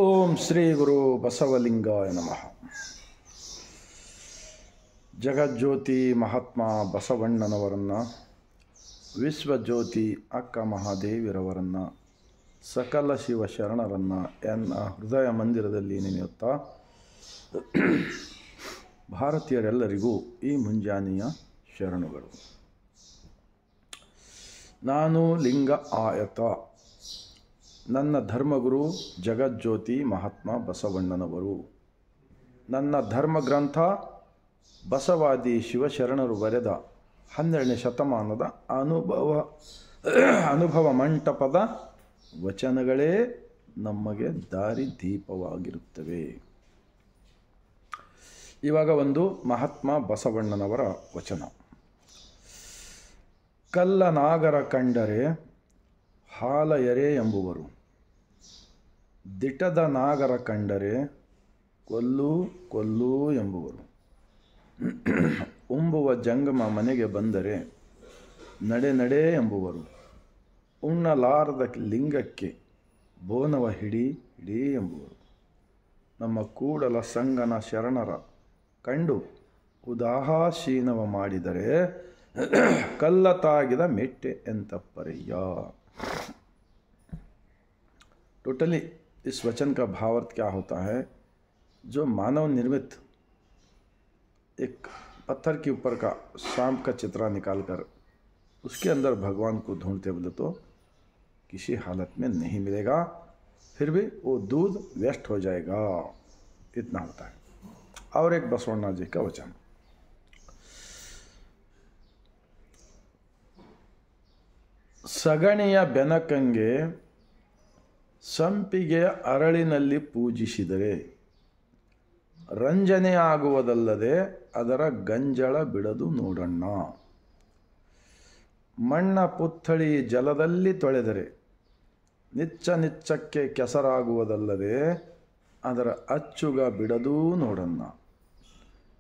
ಓಂ ಶ್ರೀ ಗುರು ಬಸವಲಿಂಗಾಯ ನಮಃ. ಜಗಜ್ಯೋತಿ ಮಹಾತ್ಮ ಬಸವಣ್ಣನವರನ್ನು, ವಿಶ್ವಜ್ಯೋತಿ ಅಕ್ಕ ಮಹಾದೇವಿರವರನ್ನು, ಸಕಲ ಶಿವಶರಣರನ್ನು ಎನ್ನ ಹೃದಯ ಮಂದಿರದಲ್ಲಿ ನೆನೆಯುತ್ತಾ ಭಾರತೀಯರೆಲ್ಲರಿಗೂ ಈ ಮುಂಜಾನೆಯ ಶರಣುಗಳು. ನಾನು ಲಿಂಗ ಆಯತ. ನನ್ನ ಧರ್ಮಗುರು ಜಗಜ್ಯೋತಿ ಮಹಾತ್ಮ ಬಸವಣ್ಣನವರು. ನನ್ನ ಧರ್ಮಗ್ರಂಥ ಬಸವಾದಿ ಶಿವಶರಣರು ಬರೆದ 12ನೇ ಶತಮಾನದ ಅನುಭವ ಮಂಟಪದ ವಚನಗಳೇ ನಮಗೆ ದಾರಿ ದೀಪವಾಗಿರುತ್ತವೆ. ಇವಾಗ ಒಂದು ಮಹಾತ್ಮ ಬಸವಣ್ಣನವರ ವಚನ. ಕಲ್ಲನಾಗರ ಕಂಡರೆ ಹಾಲ ಎರೆ ಎಂಬುವರು, ದಿಟದ ನಾಗರ ಕಂಡರೆ ಕೊಲ್ಲು ಕೊಲ್ಲು ಎಂಬುವರು, ಉಂಬುವ ಜಂಗಮ ಮನೆಗೆ ಬಂದರೆ ನಡೆ ನಡೆ ಎಂಬುವರು, ಉಣ್ಣಲಾರದ ಲಿಂಗಕ್ಕೆ ಬೋನವ ಹಿಡಿ ಹಿಡಿ ಎಂಬುವರು. ನಮ್ಮ ಕೂಡಲ ಸಂಗನ ಶರಣರ ಕಂಡು ಉದಾಸೀನವ ಮಾಡಿದರೆ ಕಲ್ಲ ತಾಗಿದ ಮೆಟ್ಟೆ ಎಂತಪ್ಪರಯ್ಯ. टोटली इस वचन का भावार्थ क्या होता है? जो मानव निर्मित एक पत्थर के ऊपर का सांप का चित्रा निकालकर उसके अंदर भगवान को ढूंढते बोले तो किसी हालत में नहीं मिलेगा, फिर भी वो दूध वेस्ट हो जाएगा, इतना होता है. और एक बसवण्णा जी का वचन. ಸಗಣಿಯ ಬೆನಕಂಗೆ ಸಂಪಿಗೆ ಅರಳಿನಲ್ಲಿ ಪೂಜಿಸಿದರೆ ರಂಜನೆ ಆಗುವುದಲ್ಲದೆ ಅದರ ಗಂಜಳ ಬಿಡದು ನೋಡಣ್ಣ. ಮಣ್ಣ ಪುತ್ಥಳಿ ಜಲದಲ್ಲಿ ತೊಳೆದರೆ ನಿಚ್ಚ ನಿಚ್ಚಕ್ಕೆ ಕೆಸರಾಗುವುದಲ್ಲದೆ ಅದರ ಅಚ್ಚುಗ ಬಿಡದೂ ನೋಡಣ್ಣ.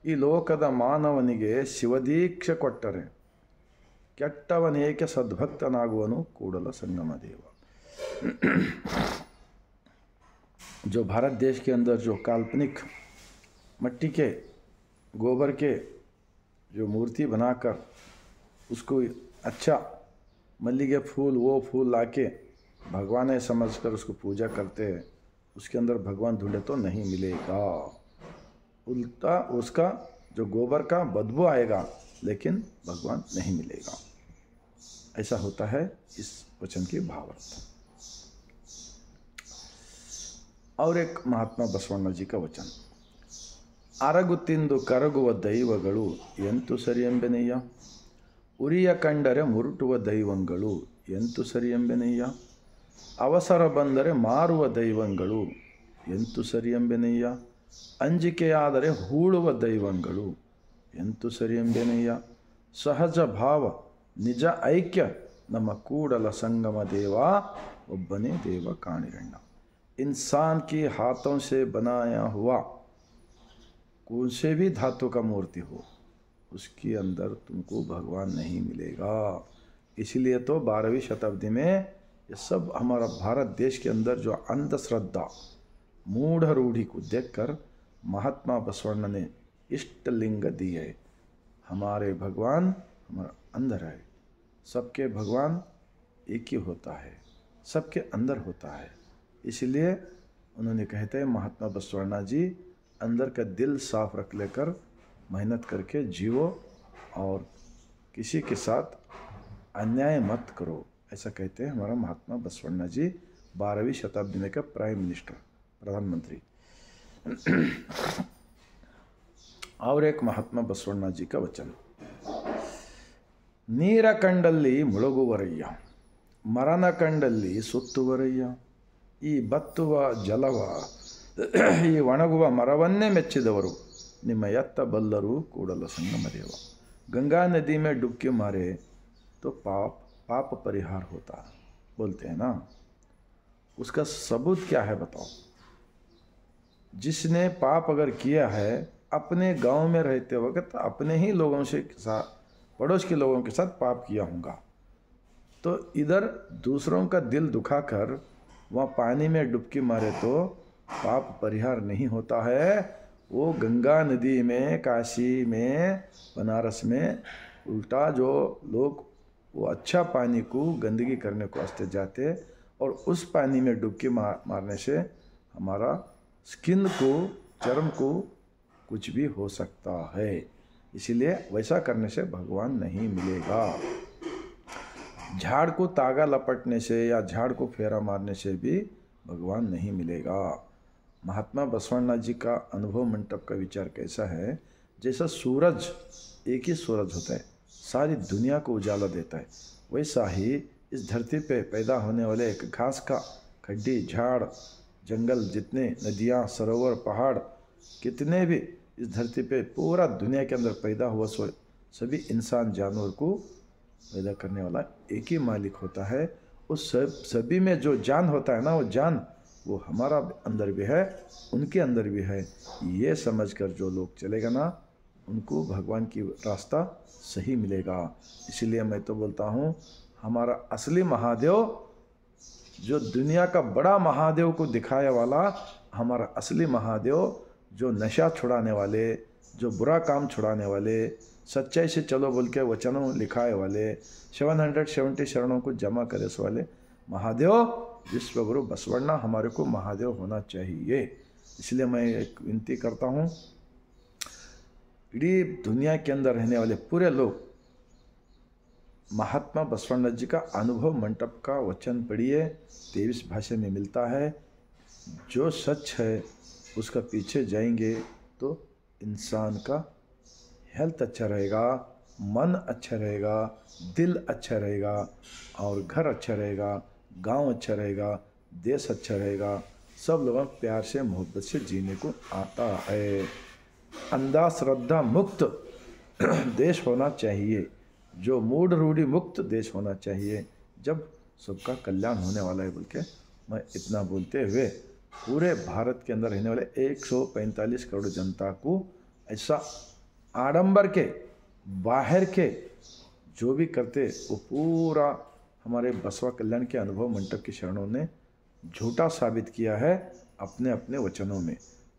ಈ ಲೋಕದ ಮಾನವನಿಗೆ ಶಿವದೀಕ್ಷೆ ಕೊಟ್ಟರೆ ಕೆಟ್ಟವನೇಕೆ ಸದ್ಭಕ್ತನಾಗುವನು ಕೂಡಲ ಸಂಗಮ ದೇವ. जो भारत देश के अंदर जो काल्पनिक मिट्टी के गोबर के जो मूर्ति बनाकर उसको अच्छा मल्लिके फूल वो फूल लाके भगवान है समझकर उसको पूजा करते हैं, उसके अंदर भगवान ढूंढे तो नहीं मिलेगा. उल्टा उसका जो गोबर का बदबू आएगा लेकिन भगवान नहीं मिलेगा. ऐसा होता है इस वचन की भावार्थ. और एक महात्मा बसवಣ್ಣ जी का वचन. ಅರಗು ತಿಂದು ಕರಗುವ ದೈವಗಳು ಎಂತು ಸರಿ ಎಂಬೆನಯ್ಯ, ಉರಿಯ ಕಂಡರೆ ಮುರುಟುವ ದೈವಂಗಳು ಎಂತು ಸರಿ ಎಂಬೆನಯ್ಯ, ಅವಸರ ಬಂದರೆ ಮಾರುವ ದೈವಂಗಳು ಎಂತು ಸರಿ ಎಂಬೆನಯ್ಯ, ಅಂಜಿಕೆಯಾದರೆ ಹೂಳುವ ದೈವಂಗಳು ಎಂತು ಸರಿ ಎಂಬೆನಯ್ಯ, ಸಹಜ ಭಾವ ನಿಜ ಐಕ್ಯ ನಮ್ಮ ಕೂಡಲ ಸಂಗಮ ದೇವ ಒಬ್ಬನೇ ದೇವ ಕಾಣಿರಣ್ಣ. इंसान के हाथों से बनाया हुआ कौन से भी धातु का मूर्ति हो उसके अंदर तुमको भगवान नहीं मिलेगा. इसलिए तो 12वीं शताब्दी में ये सब हमारा भारत देश के अंदर जो अंधश्रद्धा मूढ़ रूढ़ी को देखकर महात्मा बसवಣ್ಣ ने इष्ट लिंग दिए. हमारे भगवान हमारा अंदर है, सबके भगवान एक ही होता है, सबके अंदर होता है. इसलिए उन्होंने कहते हैं महात्मा बसवಣ್ಣ जी, अंदर का दिल साफ रख लेकर मेहनत करके जियो और किसी के साथ अन्याय मत करो, ऐसा कहते हैं हमारा महात्मा बसवಣ್ಣ जी, 12वीं शताब्दी में का प्राइम मिनिस्टर, प्रधानमंत्री. और एक महात्मा बसವಣ್ಣ जी का वचन. ನೀರ ಕಂಡಲ್ಲಿ ಮುಳುಗುವರಯ್ಯ, ಮರನ ಕಂಡಲ್ಲಿ ಸುತ್ತುವರಯ್ಯ, ಈ ಬತ್ತುವ ಜಲವ ಈ ಒಣಗುವ ಮರವನ್ನೇ ಮೆಚ್ಚಿದವರು ನಿಮ್ಮ ಎತ್ತ ಬಲ್ಲರು ಕೂಡಲ ಸಂಗಮ ದೇವ. गंगा नदी में डुबकी मारे तो पाप परिहार होता बोलते हैं ना. उसका सबूत क्या है बताओ? जिसने पाप अगर किया है अपने गांव में रहते वक्त अपने ही लोगों से साथ पड़ोस के लोगों के साथ पाप किया होगा, तो इधर दूसरों का दिल दुखाकर वहाँ पानी में डुबकी मारे तो पाप परिहार नहीं होता है। वो गंगा नदी में, काशी में, बनारस में उल्टा जो लोग वो अच्छा पानी को गंदगी करने को वास्ते जाते, और उस पानी में डुबकी मारने से हमारा स्किन को, चर्म को कुछ भी हो सकता है। इसीलिए वैसा करने से भगवान नहीं मिलेगा। झाड़ को तागा लपटने से या झाड़ को फेरा मारने से भी भगवान नहीं मिलेगा। महात्मा बसवण्णा जी का अनुभव मंडप का विचार कैसा है, जैसा सूरज, एक ही सूरज होता है, सारी दुनिया को उजाला देता है, वैसा ही इस धरती पे पैदा होने वाले एक घास का खड्डी, झाड़, जंगल, जितने नदियाँ, सरोवर, पहाड़, कितने भी इस धरती पे पूरा दुनिया के अंदर पैदा हुआ सभी इंसान जानवर को पैदा करने वाला एक ही मालिक होता है। उस सभी में जो जान होता है ना, वो जान वो हमारा अंदर भी है, उनके अंदर भी है। ये समझकर जो लोग चलेगा ना, उनको भगवान की रास्ता सही मिलेगा। इसीलिए मैं तो बोलता हूँ, हमारा असली महादेव, जो दुनिया का बड़ा महादेव को दिखाने वाला हमारा असली महादेव, जो नशा छुड़ाने वाले, जो बुरा काम छुड़ाने वाले, सच्चाई से चलो बोल के वचनों लिखाए वाले, 770 शरणों को जमा करे वाले महादेव विश्वगुरु बसवण्णा हमारे को महादेव होना चाहिए। इसलिए मैं एक विनती करता हूँ, इडीी दुनिया के अंदर रहने वाले पूरे लोग महात्मा बसवण्णा जी का अनुभव मंडप का वचन पढ़िए। 23 भाषा में मिलता है। जो सच है उसका पीछे जाएंगे तो इंसान का हेल्थ अच्छा रहेगा, मन अच्छा रहेगा, दिल अच्छा रहेगा, और घर अच्छा रहेगा, गांव अच्छा रहेगा, देश अच्छा रहेगा। सब लोगों प्यार से, मोहब्बत से जीने को आता है। अंधा श्रद्धा मुक्त देश होना चाहिए, जो मूढ़ रूढ़ी मुक्त देश होना चाहिए, जब सबका कल्याण होने वाला है बोल के मैं इतना बोलते हुए पूरे भारत के अंदर रहने वाले 145 करोड़ जनता को ऐसा आडंबर के बाहर के जो भी करते वो पूरा हमारे बसवा कल्याण के अनुभव मंडप के शरणों ने झूठा साबित किया है अपने अपने वचनों में।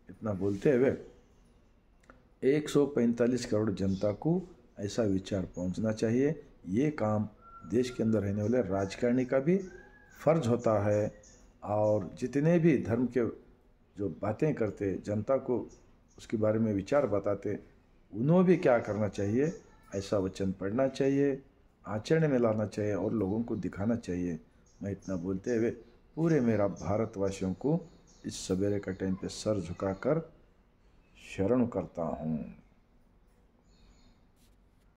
इतना बोलते हुए 145 करोड़ जनता को ऐसा विचार पहुंचना चाहिए। ये काम देश के अंदर रहने वाले राजकारणी का भी फर्ज होता है, और जितने भी धर्म के जो बातें करते, जनता को उसके बारे में विचार बताते, उन्होंने भी क्या करना चाहिए, ऐसा वचन पढ़ना चाहिए, आचरण में लाना चाहिए और लोगों को दिखाना चाहिए। मैं इतना बोलते हुए पूरे मेरा भारतवासियों को इस सवेरे का टाइम पे सर झुकाकर शरण करता हूँ।